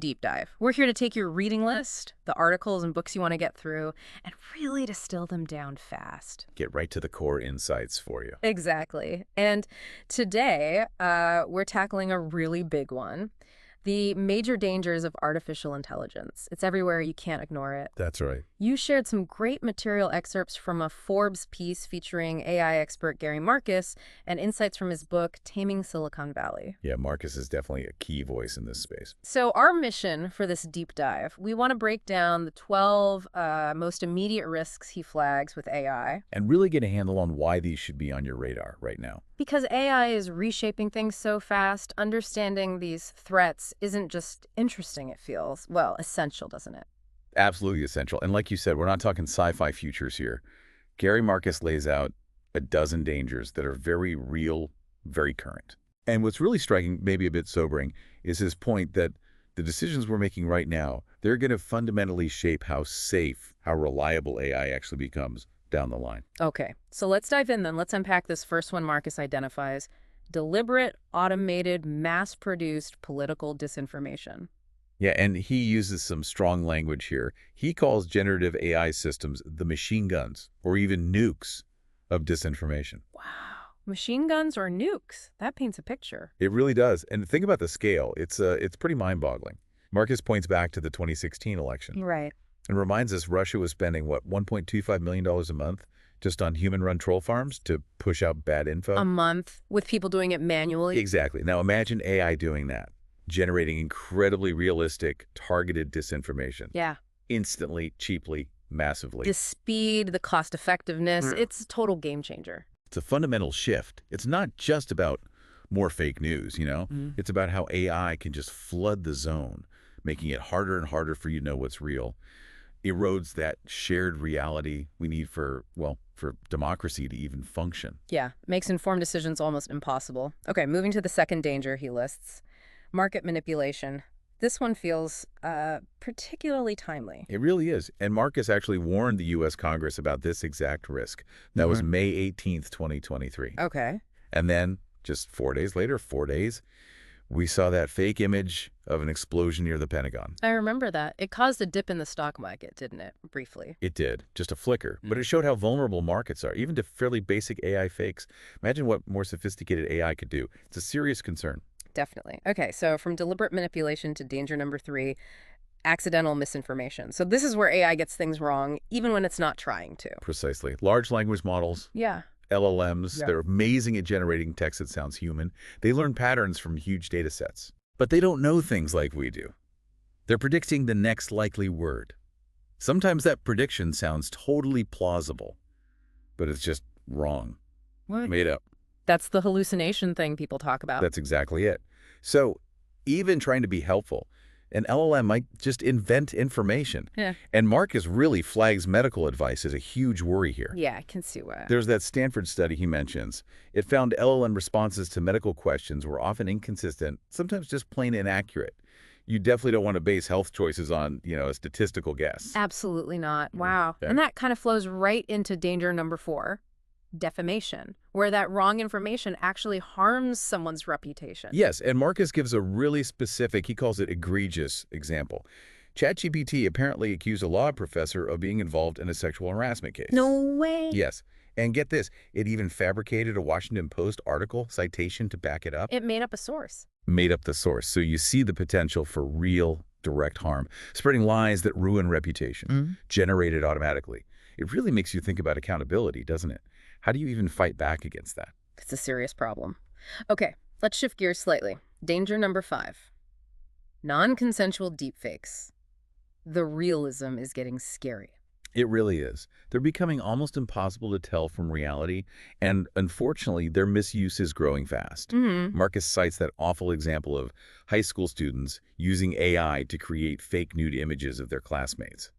deep dive. We're here to take your reading list, the articles and books you want to get through, and really distill them down fast. Get right to the core insights for you. Exactly. And today, we're tackling a really big one. The major dangers of artificial intelligence. It's everywhere. You can't ignore it. That's right. You shared some great material excerpts from a Forbes piece featuring AI expert Gary Marcus and insights from his book, Taming Silicon Valley. Yeah, Marcus is definitely a key voice in this space. So our mission for this deep dive, we want to break down the 12 most immediate risks he flags with AI. And really get a handle on why these should be on your radar right now. Because AI is reshaping things so fast, understanding these threats isn't just interesting, it feels. Well, essential, doesn't it? Absolutely essential. And like you said, we're not talking sci-fi futures here. Gary Marcus lays out a dozen dangers that are very real, very current. And what's really striking, maybe a bit sobering, is his point that the decisions we're making right now, they're going to fundamentally shape how safe, how reliable AI actually becomes down the line. Okay, so let's dive in then. Let's unpack this first one Marcus identifies: deliberate, automated, mass-produced political disinformation. Yeah, and he uses some strong language here. He calls generative AI systems the machine guns or even nukes of disinformation. Wow. Machine guns or nukes? That paints a picture. It really does. And think about the scale. It's pretty mind-boggling. Marcus points back to the 2016 election Right. and reminds us Russia was spending, what, $1.25 million a month just on human-run troll farms to push out bad info? A month with people doing it manually? Exactly. Now imagine AI doing that, generating incredibly realistic, targeted disinformation. Yeah. Instantly, cheaply, massively. The speed, the cost effectiveness, it's a total game changer. It's a fundamental shift. It's not just about more fake news, you know? It's about how AI can just flood the zone, making it harder and harder for you to know what's real. Erodes that shared reality we need for, well, for democracy to even function. Yeah, makes informed decisions almost impossible. Okay, moving to the second danger he lists: market manipulation. This one feels particularly timely. It really is. And Marcus actually warned the U.S. Congress about this exact risk. That was May 18th, 2023. Okay. And then just 4 days later, 4 days, we saw that fake image of an explosion near the Pentagon. I remember that. It caused a dip in the stock market, didn't it? Briefly. It did. Just a flicker. But it showed how vulnerable markets are, even to fairly basic AI fakes. Imagine what more sophisticated AI could do. It's a serious concern. Definitely. Okay, so from deliberate manipulation to danger number 3, accidental misinformation. So this is where AI gets things wrong, even when it's not trying to. Precisely. Large language models, Yeah. LLMs, Yeah. they're amazing at generating text that sounds human. They learn patterns from huge data sets. But they don't know things like we do. They're predicting the next likely word. Sometimes that prediction sounds totally plausible, but it's just wrong. What? Made up. That's the hallucination thing people talk about. That's exactly it. So even trying to be helpful, an LLM might just invent information. Yeah. And Marcus really flags medical advice as a huge worry here. Yeah, I can see why. There's that Stanford study he mentions. It found LLM responses to medical questions were often inconsistent, sometimes just plain inaccurate. You definitely don't want to base health choices on, a statistical guess. Absolutely not. Wow. Okay. And that kind of flows right into danger number 4, defamation, where that wrong information actually harms someone's reputation. Yes, and Marcus gives a really specific, he calls it egregious example. ChatGPT apparently accused a law professor of being involved in a sexual harassment case. No way. Yes. And get this, it even fabricated a Washington Post article citation to back it up. It made up a source. Made up the source. So you see the potential for real direct harm, spreading lies that ruin reputation, generated automatically. It really makes you think about accountability, doesn't it? How do you even fight back against that? It's a serious problem. Okay, let's shift gears slightly. Danger number 5, non-consensual deepfakes. The realism is getting scary. It really is. They're becoming almost impossible to tell from reality, and unfortunately, their misuse is growing fast. Marcus cites that awful example of high school students using AI to create fake nude images of their classmates.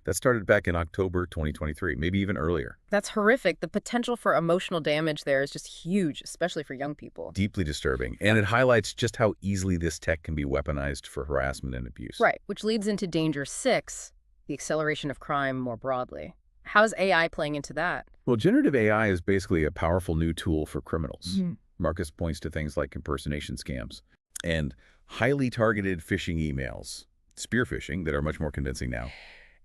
That started back in October 2023, maybe even earlier. That's horrific. The potential for emotional damage there is just huge, especially for young people. Deeply disturbing, and it highlights just how easily this tech can be weaponized for harassment and abuse. Right, which leads into danger 6, the acceleration of crime more broadly. How's AI playing into that? Well, generative AI is basically a powerful new tool for criminals. Marcus points to things like impersonation scams and highly targeted phishing emails, spear phishing that are much more convincing now.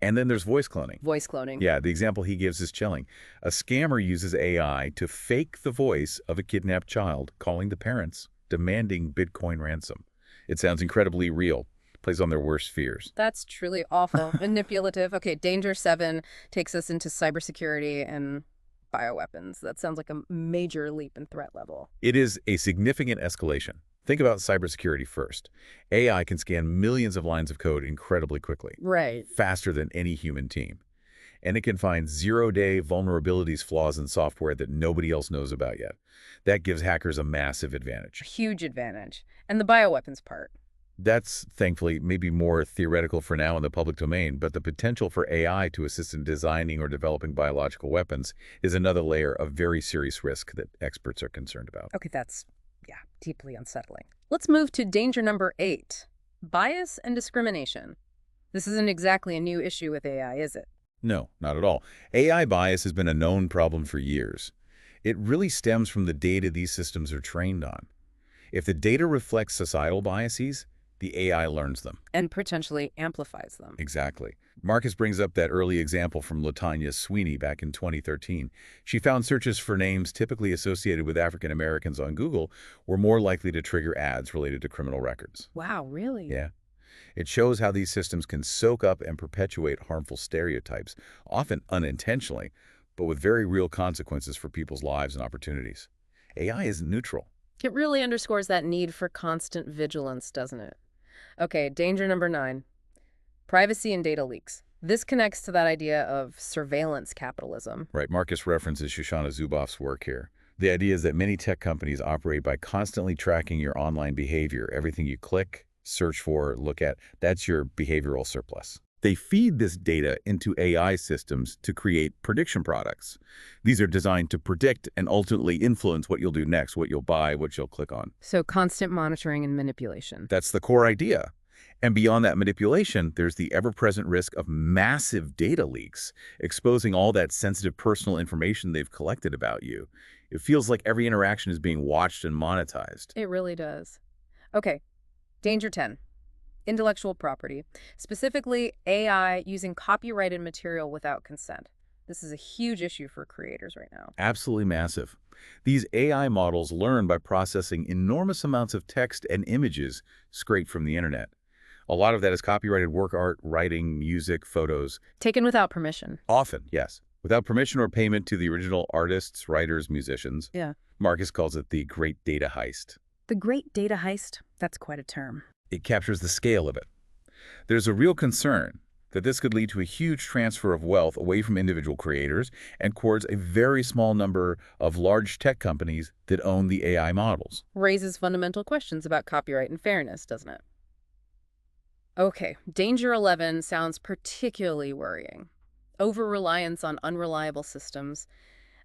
And then there's voice cloning. Voice cloning. Yeah, the example he gives is chilling. A scammer uses AI to fake the voice of a kidnapped child, calling the parents, demanding Bitcoin ransom. It sounds incredibly real, plays on their worst fears. That's truly awful. Manipulative. Okay, danger 7 takes us into cybersecurity and bioweapons. That sounds like a major leap in threat level. It is a significant escalation. Think about cybersecurity first. AI can scan millions of lines of code incredibly quickly, Right. faster than any human team. And it can find zero-day vulnerabilities, flaws in software that nobody else knows about yet. That gives hackers a massive advantage. Huge advantage. And the bioweapons part. That's, thankfully, maybe more theoretical for now in the public domain, but the potential for AI to assist in designing or developing biological weapons is another layer of very serious risk that experts are concerned about. Okay, that's, yeah, deeply unsettling. Let's move to danger number 8, bias and discrimination. This isn't exactly a new issue with AI, is it? No, not at all. AI bias has been a known problem for years. It really stems from the data these systems are trained on. If the data reflects societal biases, the AI learns them. And potentially amplifies them. Exactly. Marcus brings up that early example from Latanya Sweeney back in 2013. She found searches for names typically associated with African Americans on Google were more likely to trigger ads related to criminal records. Wow, really? Yeah. It shows how these systems can soak up and perpetuate harmful stereotypes, often unintentionally, but with very real consequences for people's lives and opportunities. AI isn't neutral. It really underscores that need for constant vigilance, doesn't it? Okay, danger number 9, privacy and data leaks. This connects to that idea of surveillance capitalism. Right, Marcus references Shoshana Zuboff's work here. The idea is that many tech companies operate by constantly tracking your online behavior. Everything you click, search for, look at, that's your behavioral surplus. They feed this data into AI systems to create prediction products. These are designed to predict and ultimately influence what you'll do next, what you'll buy, what you'll click on. So constant monitoring and manipulation. That's the core idea. And beyond that manipulation, there's the ever-present risk of massive data leaks, exposing all that sensitive personal information they've collected about you. It feels like every interaction is being watched and monetized. It really does. Okay, danger 10, intellectual property, specifically AI using copyrighted material without consent. This is a huge issue for creators right now. Absolutely massive. These AI models learn by processing enormous amounts of text and images scraped from the internet. A lot of that is copyrighted work, art, writing, music, photos. Taken without permission. Often, yes. Without permission or payment to the original artists, writers, musicians. Yeah. Marcus calls it the great data heist. The great data heist, that's quite a term. It captures the scale of it. There's a real concern that this could lead to a huge transfer of wealth away from individual creators and towards a very small number of large tech companies that own the AI models. Raises fundamental questions about copyright and fairness, doesn't it? Okay, danger 11 sounds particularly worrying. Over-reliance on unreliable systems,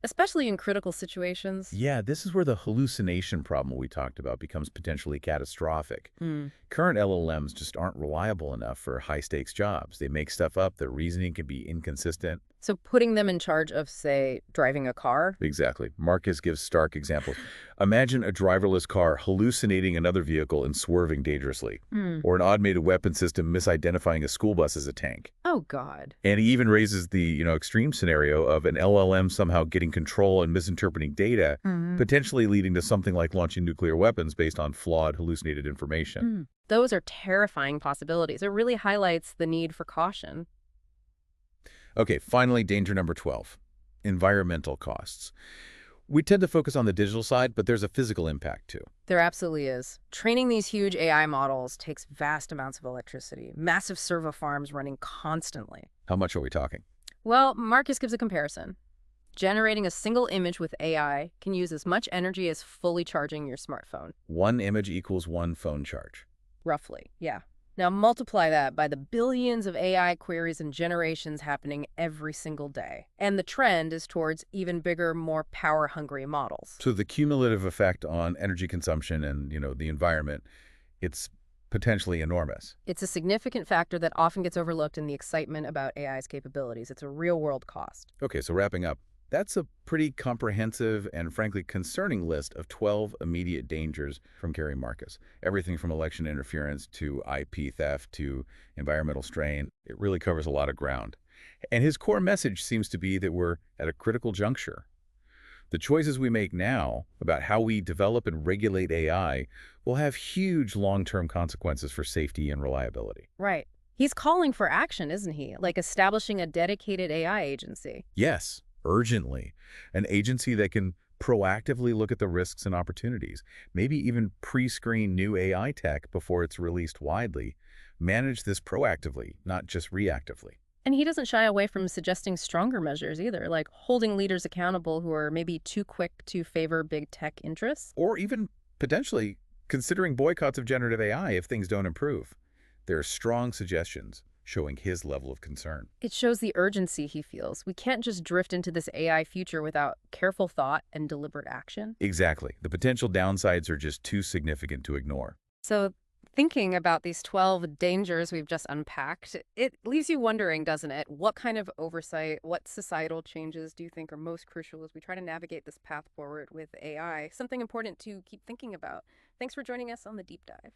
especially in critical situations. Yeah, this is where the hallucination problem we talked about becomes potentially catastrophic. Current LLMs just aren't reliable enough for high-stakes jobs. They make stuff up, their reasoning can be inconsistent. So putting them in charge of, say, driving a car? Exactly. Marcus gives stark examples. Imagine a driverless car hallucinating another vehicle and swerving dangerously, or an automated weapon system misidentifying a school bus as a tank. Oh, God. And he even raises the, extreme scenario of an LLM somehow getting control and misinterpreting data, potentially leading to something like launching nuclear weapons based on flawed, hallucinated information. Those are terrifying possibilities. It really highlights the need for caution. Okay, finally, danger number 12, environmental costs. We tend to focus on the digital side, but there's a physical impact too. There absolutely is. Training these huge AI models takes vast amounts of electricity, massive servo farms running constantly. How much are we talking? Well, Marcus gives a comparison. Generating a single image with AI can use as much energy as fully charging your smartphone. One image equals one phone charge. Roughly, yeah. Now multiply that by the billions of AI queries and generations happening every single day. And the trend is towards even bigger, more power-hungry models. So the cumulative effect on energy consumption and, the environment, it's potentially enormous. It's a significant factor that often gets overlooked in the excitement about AI's capabilities. It's a real-world cost. Okay, so wrapping up, That's a pretty comprehensive and frankly concerning list of 12 immediate dangers from Gary Marcus. Everything from election interference to IP theft to environmental strain. It really covers a lot of ground. And his core message seems to be that we're at a critical juncture. The choices we make now about how we develop and regulate AI will have huge long-term consequences for safety and reliability. Right. He's calling for action, isn't he? Like establishing a dedicated AI agency. Yes, urgently. An agency that can proactively look at the risks and opportunities, maybe even pre-screen new AI tech before it's released widely. Manage this proactively, not just reactively. And he doesn't shy away from suggesting stronger measures either, like holding leaders accountable who are maybe too quick to favor big tech interests. Or even potentially considering boycotts of generative AI if things don't improve. There are strong suggestions showing his level of concern. It shows the urgency he feels. We can't just drift into this AI future without careful thought and deliberate action. Exactly. The potential downsides are just too significant to ignore. So, thinking about these 12 dangers we've just unpacked, it leaves you wondering, doesn't it? What kind of oversight, what societal changes do you think are most crucial as we try to navigate this path forward with AI? Something important to keep thinking about. Thanks for joining us on the deep dive.